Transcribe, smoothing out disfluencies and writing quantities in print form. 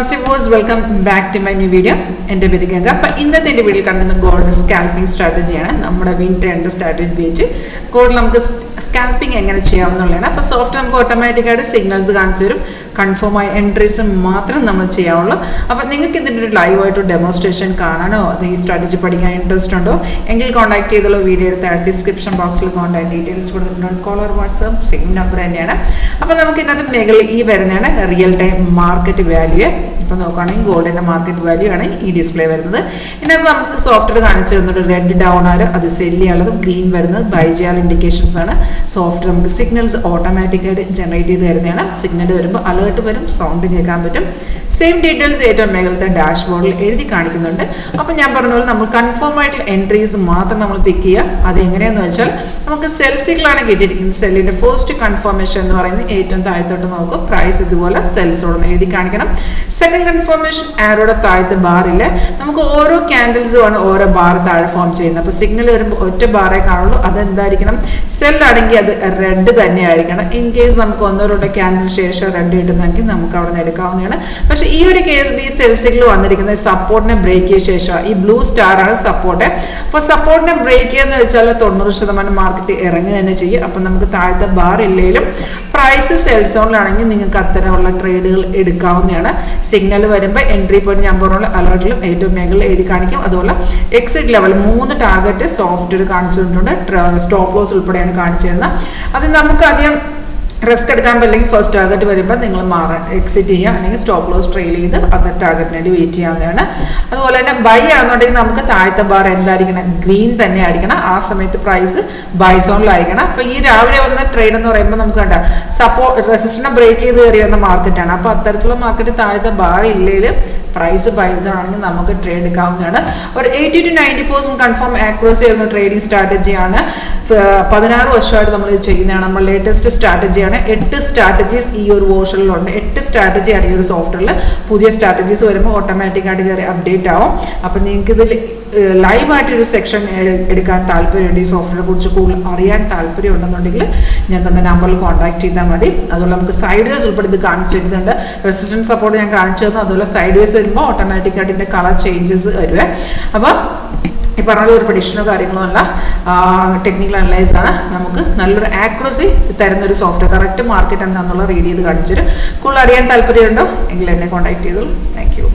Suppose welcome back to my new video. എൻ്റെ പേര് ഗംഗ. അപ്പോൾ ഇന്നത്തെ എൻ്റെ വീഡിയോയിൽ കാണുന്ന ഗോൾഡ് സ്കാൽപ്പിംഗ് സ്ട്രാറ്റജിയാണ്. നമ്മുടെ വിൻ ട്രെൻഡ് സ്ട്രാറ്റജി ഉപയോഗിച്ച് ഗോൾഡ് നമുക്ക് സ്കാൽപ്പിംഗ് എങ്ങനെ ചെയ്യാവുന്നതാണ്. അപ്പോൾ സോഫ്റ്റ് നമുക്ക് ഓട്ടോമാറ്റിക്കായിട്ട് സിഗ്നൽസ് കാണിച്ചു തരും. കൺഫേം ആയ എൻട്രീസ് മാത്രം നമ്മൾ ചെയ്യാവുള്ളൂ. അപ്പോൾ നിങ്ങൾക്ക് ഇതിൻ്റെ ഒരു ലൈവായിട്ട് ഡെമോൺസ്ട്രേഷൻ കാണാനോ അത് ഈ സ്ട്രാറ്റജി പഠിക്കാൻ ഇൻട്രസ്റ്റ് ഉണ്ടോ എങ്കിൽ കോൺടാക്ട് ചെയ്തുള്ള വീഡിയോ എടുത്ത ഡിസ്ക്രിപ്ഷൻ ബോക്സിൽ കോൺടാക്ട് ഡീറ്റെയിൽസ് കൊടുത്തിട്ടുണ്ട്. Call or WhatsApp same number തന്നെയാണ്. അപ്പോൾ നമുക്ക് ഇതിനകത്ത് മേഖല ഈ വരുന്നതാണ് റിയൽ ടൈം മാർക്കറ്റ് വാല്യൂ. ഇപ്പോൾ നോക്കുകയാണെങ്കിൽ ഗോൾഡിൻ്റെ മാർക്കറ്റ് വാല്യൂ ആണ് ഈ ഡിസ്പ്ലേ വരുന്നത്. ഇതിനകത്ത് നമുക്ക് സോഫ്റ്റ്വെയർ കാണിച്ചു തരുന്നത് റെഡ് ഡൗൺ ആണ്, അത് സെല് ചെയ്യാനുള്ളതും ഗ്രീൻ വരുന്നത് ബൈ ചെയ്യാൻ ഇൻഡിക്കേഷൻസ് ആണ്. സോഫ്റ്റ്വെയർ നമുക്ക് സിഗ്നൽസ് ഓട്ടോമാറ്റിക്കായിട്ട് ജനറേറ്റ് ചെയ്ത് തരുന്നതാണ്. സിഗ്നൽ വരുമ്പോൾ അലേർട്ട് വരും, സൗണ്ട് കേൾക്കാൻ പറ്റും. സെയിം ഡീറ്റെയിൽസ് ഏറ്റവും മേഖലത്തെ ഡാഷ്ബോർഡിൽ എഴുതി കാണിക്കുന്നുണ്ട്. അപ്പോൾ ഞാൻ പറഞ്ഞ പോലെ നമ്മൾ കൺഫേം ആയിട്ടുള്ള എൻട്രീസ് മാത്രം നമ്മൾ പിക്ക് ചെയ്യുക. അത് എങ്ങനെയാണെന്ന് വെച്ചാൽ നമുക്ക് സെൽ സിഗ്നലാണ് കിട്ടിയിരിക്കുന്നത്. സെല്ലിൻ്റെ ഫസ്റ്റ് കൺഫർമേഷൻ എന്ന് പറയുന്നത് ഏറ്റവും താഴത്തോട്ട് നോക്കും, പ്രൈസ് ഇതുപോലെ സെൽസോടൊന്ന് എഴുതി കാണിക്കണം. സെക്കൻഡ് കൺഫർമേഷൻ ആരോടെ താഴത്തെ ബാറിൽ നമുക്ക് ഓരോ ക്യാൻഡിൽസുമാണ് ഓരോ ബാർ താഴെ ഫോം ചെയ്യുന്നത്. അപ്പോൾ സിഗ്നൽ വരുമ്പോൾ ഒറ്റ ബാറേ കാണുള്ളൂ. അതെന്തായിരിക്കണം, സെല്ലാണെങ്കിൽ അത് റെഡ് തന്നെ ആയിരിക്കണം. ഇൻ കേസ് നമുക്ക് ഒന്നോ രണ്ടോ ക്യാൻഡിൽ ശേഷം റെഡ് കിട്ടുന്നെങ്കിൽ നമുക്ക് അവിടെ നിന്ന് എടുക്കാവുന്നതാണ്. പക്ഷേ ഈ ഒരു കേസിൽ ഈ സെൽ സിഗ്നൽ വന്നിരിക്കുന്നത് സപ്പോർട്ടിനെ ബ്രേക്ക് ചെയ്ത ശേഷം ഈ ബ്ലൂ സ്റ്റാർ ആണ് സപ്പോർട്ട്. അപ്പോൾ സപ്പോർട്ടിനെ ബ്രേക്ക് ചെയ്യുന്ന വെച്ചാൽ 90% മാർക്കറ്റ് ഇറങ്ങുക തന്നെ ചെയ്യും. അപ്പം നമുക്ക് താഴത്തെ ബാർ ഇല്ലെങ്കിലും പ്രൈസ് സെൽ സോണിലാണെങ്കിൽ നിങ്ങൾക്ക് അത്തരമുള്ള ട്രേഡുകൾ എടുക്കാവുന്നതാണ്. സിഗ്നൽ വരുമ്പോൾ എൻട്രി പോയിന്റ് ഞാൻ പറഞ്ഞ അലേർട്ടിലും ഏറ്റവും മേഖല എഴുതി കാണിക്കും. അതുപോലെ എക്സിറ്റ് ലെവൽ 3 ടാർഗറ്റ് സോഫ്റ്റ്വെയർ കാണിച്ചു തന്നിട്ടുണ്ട്. സ്റ്റോപ്പ് ലോസ് ഉൾപ്പെടെയാണ് കാണിച്ചു തരുന്നത്. അത് നമുക്ക് ആദ്യം റിസ്ക് എടുക്കാൻ പറ്റില്ലെങ്കിൽ ഫസ്റ്റ് ടാർഗറ്റ് വരുമ്പോൾ നിങ്ങൾ എക്സിറ്റ് ചെയ്യുക, അല്ലെങ്കിൽ സ്റ്റോപ്പ് ലോസ് ട്രെയിൽ ചെയ്ത് അത് ടാർഗറ്റിന് വേണ്ടി വെയിറ്റ് ചെയ്യാവുന്നതാണ്. അതുപോലെ തന്നെ ബൈ ആണെന്നുണ്ടെങ്കിൽ നമുക്ക് താഴത്തെ ബാർ എന്തായിരിക്കണം, ഗ്രീൻ തന്നെ ആയിരിക്കണം. ആ സമയത്ത് പ്രൈസ് ബൈ സോണിലായിരിക്കണം. അപ്പോൾ ഈ രാവിലെ വന്ന ട്രേഡ് എന്ന് പറയുമ്പോൾ നമുക്ക് കണ്ട റെസിസ്റ്റൻസിനെ ബ്രേക്ക് ചെയ്ത് കയറി വന്ന മാർക്കറ്റാണ്. അപ്പോൾ അത്തരത്തിലുള്ള മാർക്കറ്റ് താഴത്തെ ബാർ ഇല്ലെങ്കിൽ പ്രൈസ് ബൈ സോൺ ആണെങ്കിൽ നമുക്ക് ട്രേഡ് എടുക്കാവുന്നതാണ്. ഒരു 80 to 90% കൺഫേം ആക്യുറസി ആയിരുന്ന ട്രേഡിംഗ് സ്ട്രാറ്റജിയാണ്. 16 വർഷമായിട്ട് നമ്മൾ ഇത് ചെയ്യുന്നതാണ്. നമ്മൾ ലേറ്റസ്റ്റ് സ്ട്രാറ്റജിയാണ്. 8 സ്ട്രാറ്റജീസ് ഈ ഒരു വേർഷനിലുണ്ട്. 8 സ്ട്രാറ്റജിയാണ് ഈ ഒരു സോഫ്റ്റ്വെയറിൽ. പുതിയ സ്ട്രാറ്റജീസ് വരുമ്പോൾ ഓട്ടോമാറ്റിക്കായിട്ട് കയറി അപ്ഡേറ്റ് ആവും. അപ്പം നിങ്ങൾക്ക് ഇതിൽ ലൈവായിട്ടൊരു സെക്ഷൻ എടുക്കാൻ താല്പര്യമുണ്ട്, ഈ സോഫ്റ്റ്വെയറെ കുറിച്ച് കൂടുതൽ അറിയാൻ താല്പര്യമുണ്ടെന്നുണ്ടെങ്കിൽ ഞാൻ തന്ന നമ്പറിൽ കോൺടാക്ട് ചെയ്താൽ മതി. അതുപോലെ നമുക്ക് സൈഡ് വേസ് ഉൾപ്പെടെ ഇത് കാണിച്ചു തരുന്നുണ്ട്. റെസിസ്റ്റൻസ് സപ്പോർട്ട് ഞാൻ കാണിച്ചു തന്നു. അതുപോലെ സൈഡ് വേസ് വരുമ്പോൾ ഓട്ടോമാറ്റിക്കായിട്ട് ഇതിൻ്റെ കളർ ചേഞ്ചസ് വരുവേ. അപ്പോൾ ഈ പറഞ്ഞ ഒരു പ്രഡിക്ഷനോ കാര്യങ്ങളോ അല്ല, ടെക്നിക്കൽ അനലൈസ് ആണ്. നമുക്ക് നല്ലൊരു ആക്യുറസി തരുന്നൊരു സോഫ്റ്റ്വെയർ, കറക്റ്റ് മാർക്കറ്റ് എന്താണെന്നുള്ള റീഡ് ചെയ്ത് കാണിച്ചു തരും. കൂടുതൽ അറിയാൻ താല്പര്യമുണ്ടോ എങ്കിൽ എന്നെ കോൺടാക്ട് ചെയ്തോളൂ. Thank you.